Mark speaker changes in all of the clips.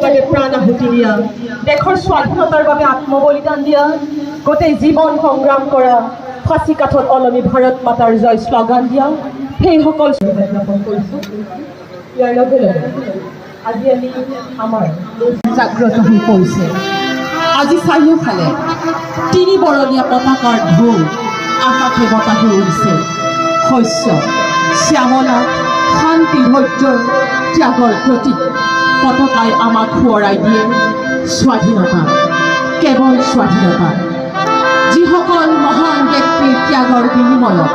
Speaker 1: বাবে প্ৰাণ আহুতি দিয়া, দেশৰ স্বাধীনতাৰ বাবে আত্মবলিদান দিয়া, গোটেই জীৱন সংগ্ৰাম কৰা, ফাঁচী কাঠত অলমি ভাৰত মাতাৰ জয় শ্লোগান দিয়া, সেইসকল জ্ঞাপন কৰিছোঁ। ইয়াৰ লগে লগে আজি আমি আমাৰ জাগ্ৰত হৈ পৰিছে। আজি চাৰিওফালে তিনি বৰণীয়া পতাকাৰ ঢৌ আকাশে বতাহে উৰিছে। শস্য শ্যামলা শান্তি ধৈৰ্যৰ ত্যাগৰ প্ৰতীক পতাকাই আমাক সোঁৱৰাই দিয়ে স্বাধীনতা, কেৱল স্বাধীনতা। যিসকল মহান ব্যক্তিৰ ত্যাগৰ বিনিময়ত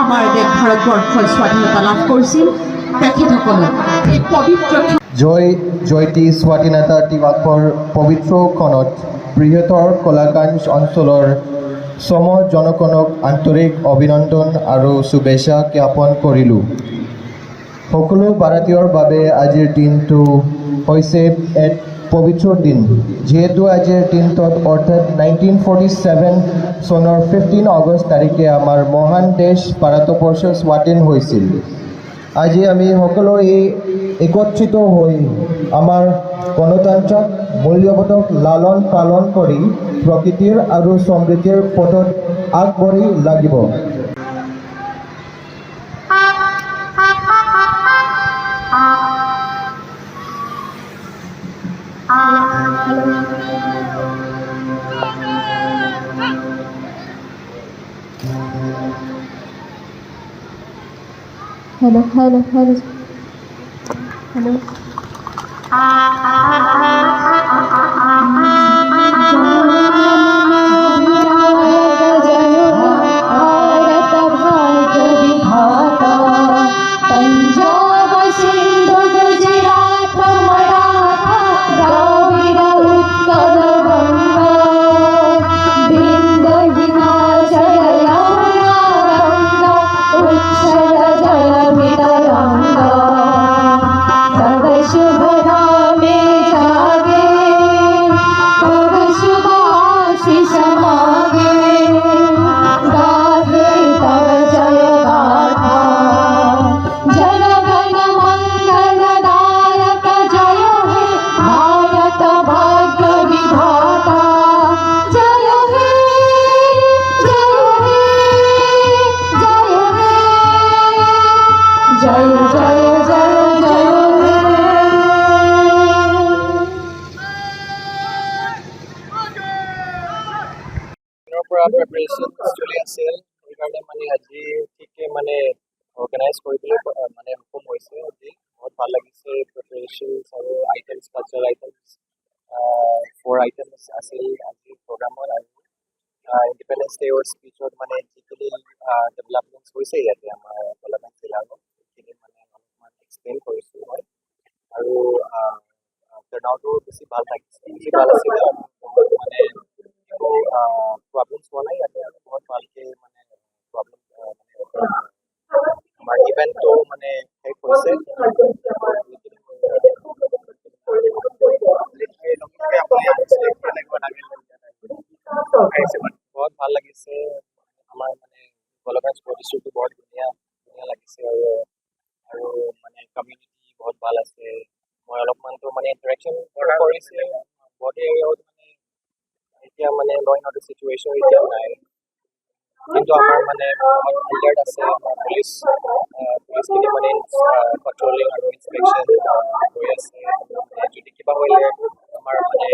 Speaker 1: আমাৰ দেশ ভাৰতবৰ্ষই স্বাধীনতা লাভ কৰিছিল, তেখেতসকলক এই পবিত্ৰ
Speaker 2: জয়তী স্বাধীনতা দিৱসৰ পবিত্ৰ ক্ষণত বৃহত্তৰ কলাকাঞ্জ অঞ্চলৰ জনগণক আন্তৰিক অভিনন্দন আৰু শুভেচ্ছা জ্ঞাপন কৰিলোঁ। সকলো ভাৰতীয়ৰ বাবে আজিৰ দিনটো হৈছে এক পবিত্ৰ দিন, যিহেতু আজিৰ দিনটোত অৰ্থাৎ 1947 চনৰ 15 আগষ্ট তাৰিখে আমাৰ মহান দেশ ভাৰতবৰ্ষ স্বাধীন হৈছিল। আজি আমি সকলোৱে একত্ৰিত হৈ আমাৰ গণতান্ত্ৰিক মূল্যবোধক লালন পালন কৰি প্ৰকৃতিৰ আৰু সমৃদ্ধিৰ পথত আগবাঢ়ি লাগিব।
Speaker 3: Hello.
Speaker 4: প্ৰিপাৰেশ্যন চলি আছিল, সেইকাৰণে মানে আজি ঠিকে মানে অৰ্গেনাইজ কৰিবলৈ মানে সক্ষম হৈছে। আজি বহুত ভাল লাগিছে প্ৰিপাৰেশ্যনছ আৰু আইটেমছ, কালচাৰেল আইটেমছ 4 আইটেমছ আছিল আজি প্ৰগ্ৰামত। আৰু ইণ্ডিপেণ্ডেঞ্চ ডে'ৰ স্পীচত মানে যিখিনি ডেভেলপমেণ্টছ হৈছে ইয়াতে আমাৰ গোলাঘাট জিলাত, সেইখিনি মানে অলপমান এক্সপ্লেইন কৰিছোঁ মই। আৰু টাৰ্ণআউটো বেছি ভাল লাগিছে, বেছি ভাল আছিলে। মানে একো প্ৰব্লেমছ হোৱা নাই ইয়াতে, আৰু বহুত ভালকৈ মানে প্ৰব্লেম আমাৰ ইভেণ্টটো মানে শেষ হৈছে। বহুত ভাল লাগিছে, আমাৰ মানে গোলাঘাট ডিষ্ট্ৰিক্টটো বহুত ধুনীয়া লাগিছে। আৰু মানে কমিউনিটি বহুত ভাল আছে। মই অলপমানতো মানে ইণ্টাৰেকশ্যন কৰিছে বহুতে এৰিয়াত। মানে এতিয়া মানে ল এণ্ড অৰ্ডাৰ চিটুৱেশ্যন এতিয়া নাই, কিন্তু আমাৰ মানে এলাৰ্ট আছে। আমাৰ পুলিচখিনি মানে পেট্ৰলিং আৰু ইনস্পেকশ্যন কৰি আছে। যদি কিবা হ'লে আমাৰ মানে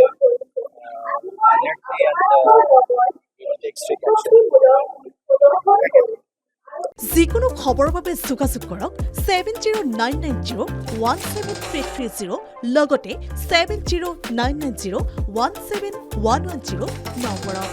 Speaker 5: যিকোনো খবৰৰ বাবে যোগাযোগ কৰক 7099017330 লগতে 7099017110 নম্বৰত।